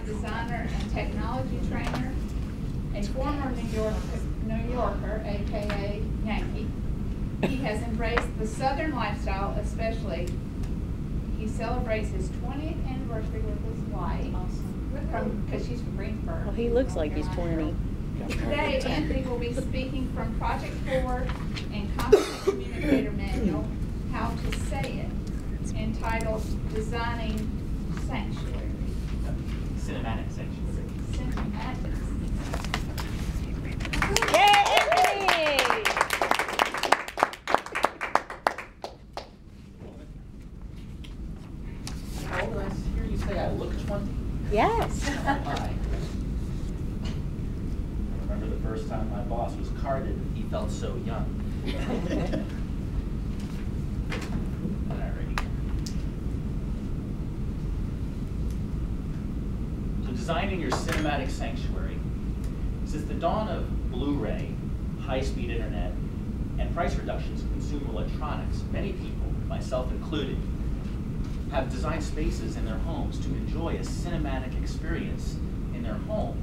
website designer and technology trainer, a former New Yorker, aka Yankee. He has embraced the Southern lifestyle, especially. He celebrates his 20th anniversary with his wife, because she's from Greensboro. Well, he looks like he's 20. Today, Anthony will be speaking from Project 4 and Constant Communicator Manual, How to Say It, entitled Designing Sanctuary. Cinematic sanctuary. Cinematic. Yay, Anthony! How old did I hear you say I look 20? Yes. Oh my. I remember the first time my boss was carded, he felt so young. Alrighty. So designing your cinematic sanctuary. Since the dawn of Blu-ray, high-speed internet, and price reductions in consumer electronics, many people, myself included, have designed spaces in their homes to enjoy a cinematic experience in their home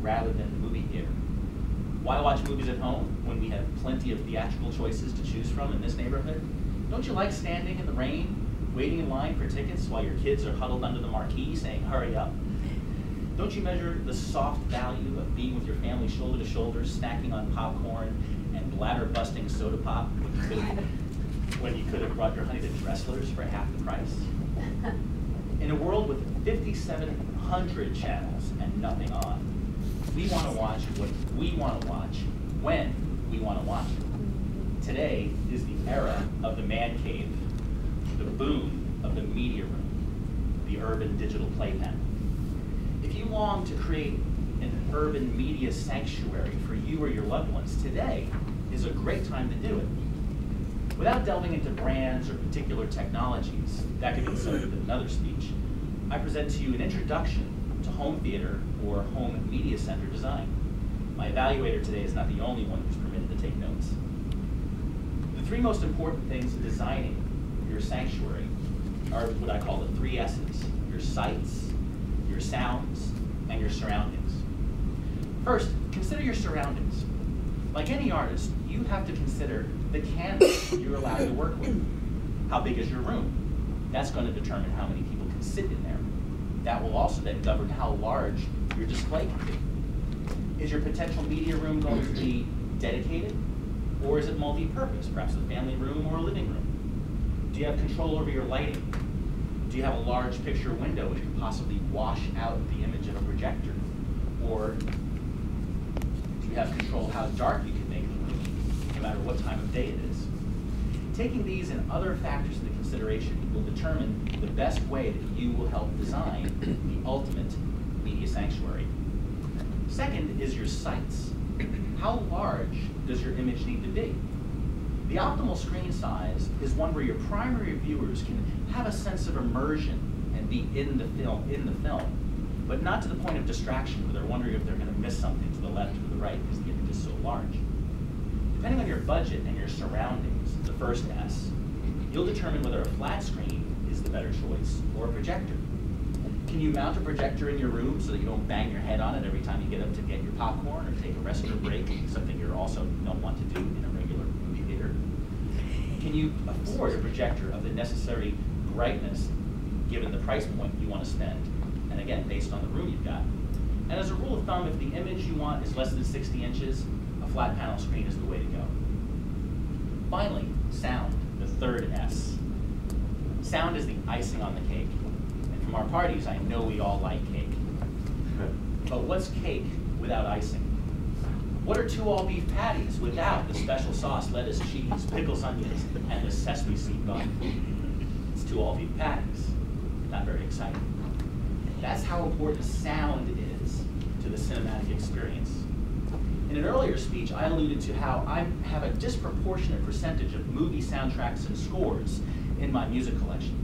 rather than the movie theater. Why watch movies at home when we have plenty of theatrical choices to choose from in this neighborhood? Don't you like standing in the rain, waiting in line for tickets while your kids are huddled under the marquee saying, "Hurry up"? Don't you measure the soft value of being with your family shoulder to shoulder, snacking on popcorn and bladder-busting soda pop when you could have brought your Honey the Dresslers for half the price? In a world with 5,700 channels and nothing on, we want to watch what we want to watch when we want to watch it. Today is the era of the man cave, the boom of the media room, the urban digital playpen. If you long to create an urban media sanctuary for you or your loved ones, today is a great time to do it. Without delving into brands or particular technologies, that could be the subject of another speech, I present to you an introduction to home theater or home media center design. My evaluator today is not the only one who's permitted to take notes. The three most important things in designing your sanctuary are what I call the 3 S's: your sights, your sounds, and your surroundings. First, consider your surroundings. Like any artist, you have to consider the canvas you're allowed to work with. How big is your room? That's going to determine how many people can sit in there. That will also then govern how large your display can be. Is your potential media room going to be dedicated, or is it multi-purpose, perhaps a family room or a living room? Do you have control over your lighting? Do you have a large picture window which can possibly wash out the image of a projector? Or do you have control how dark you can make the room, no matter what time of day it is? Taking these and other factors into consideration will determine the best way that you will help design the ultimate media sanctuary. Second is your sights. How large does your image need to be? The optimal screen size is one where your primary viewers can have a sense of immersion and be in the film, but not to the point of distraction where they're wondering if they're going to miss something to the left or the right because the image is so large. Depending on your budget and your surroundings, the first S, you'll determine whether a flat screen is the better choice or a projector. Can you mount a projector in your room so that you don't bang your head on it every time you get up to get your popcorn or take a restroom break, something you also don't want to do in a regular movie theater? Can you afford a projector of the necessary brightness given the price point you want to spend? And again, based on the room you've got. And as a rule of thumb, if the image you want is less than 60 inches, a flat panel screen is the way to go. Finally, sound, the third S. Sound is the icing on the cake. And from our parties, I know we all like cake. But what's cake without icing? What are 2 all-beef patties without the special sauce, lettuce, cheese, pickles, onions, and the sesame seed bun? It's 2 all-beef patties. Not very exciting. That's how important sound is to the cinematic experience. In an earlier speech, I alluded to how I have a disproportionate percentage of movie soundtracks and scores in my music collection.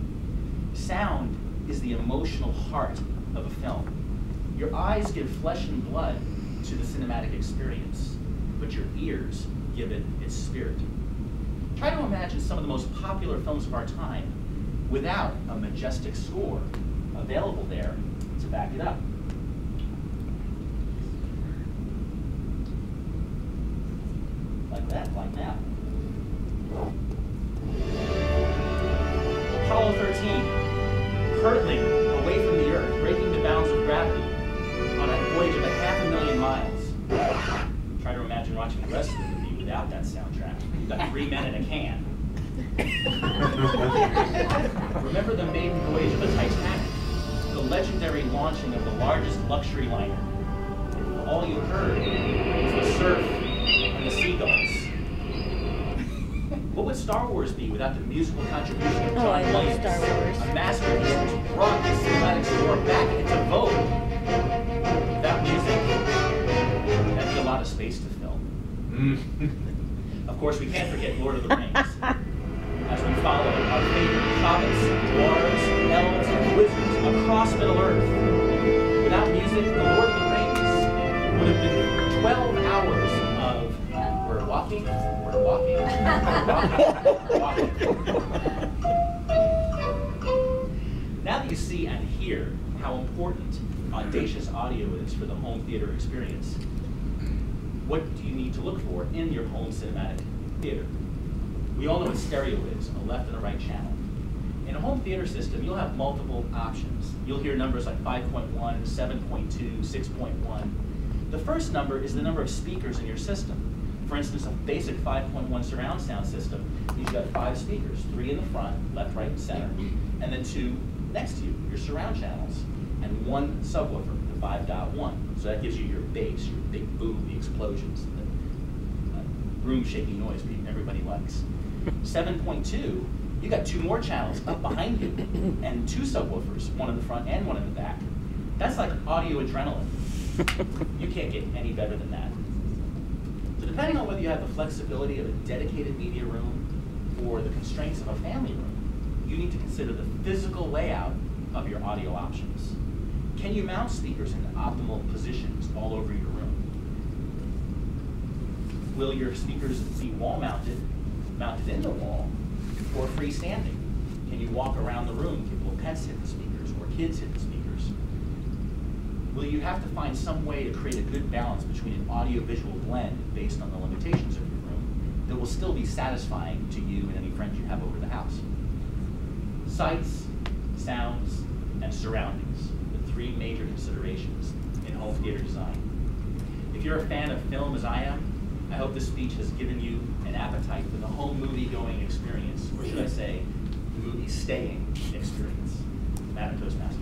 Sound is the emotional heart of a film. Your eyes give flesh and blood to the cinematic experience, but your ears give it its spirit. Try to imagine some of the most popular films of our time without a majestic score available there to back it up. like that, like now. Apollo 13, hurtling away from the Earth, breaking the bounds of gravity on a voyage of 500,000 miles. Try to imagine watching the rest of the movie without that soundtrack. You've got 3 men in a can. Remember the maiden voyage of the Titanic, the legendary launching of the largest luxury liner. If all you heard was the surf and the seagulls. What would Star Wars be without the musical contribution of John I love Williams, Star Wars. a masterpiece which brought the cinematic score back into vogue? Without music, that'd be a lot of space to fill. Of course, we can't forget Lord of the Rings, as we follow our favorite hobbits, dwarves, elves, and wizards across Middle-earth. Without music, the Lord of the Rings would have been 12 hours of we're walking, we're walking, we're walking, we're walking. Now that you see and hear how important audacious audio is for the home theater experience, what do you need to look for in your home cinematic theater? We all know what stereo is, a left and a right channel. In a home theater system, you'll have multiple options. You'll hear numbers like 5.1, 7.2, 6.1. The first number is the number of speakers in your system. For instance, a basic 5.1 surround sound system, you've got 5 speakers, 3 in the front, left, right, and center, and then 2 next to you, your surround channels, and 1 subwoofer, the 5.1. So that gives you your bass, your big boom, the explosions, the room-shaking noise everybody likes. 7.2, you got 2 more channels up behind you, and 2 subwoofers, 1 in the front and 1 in the back. That's like audio adrenaline. You can't get any better than that. So depending on whether you have the flexibility of a dedicated media room or the constraints of a family room, you need to consider the physical layout of your audio options. Can you mount speakers in optimal positions all over your room? Will your speakers be wall-mounted, mounted in the wall, or freestanding? Can you walk around the room? Will pets hit the speakers or kids hit the speakers? Will you have to find some way to create a good balance between an audio-visual blend based on the limitations of your room that will still be satisfying to you and any friends you have over the house? Sights, sounds, and surroundings, the 3 major considerations in home theater design. If you're a fan of film as I am, I hope this speech has given you an appetite for the home movie-going experience, or should I say, the movie-staying experience. Madam Toastmaster.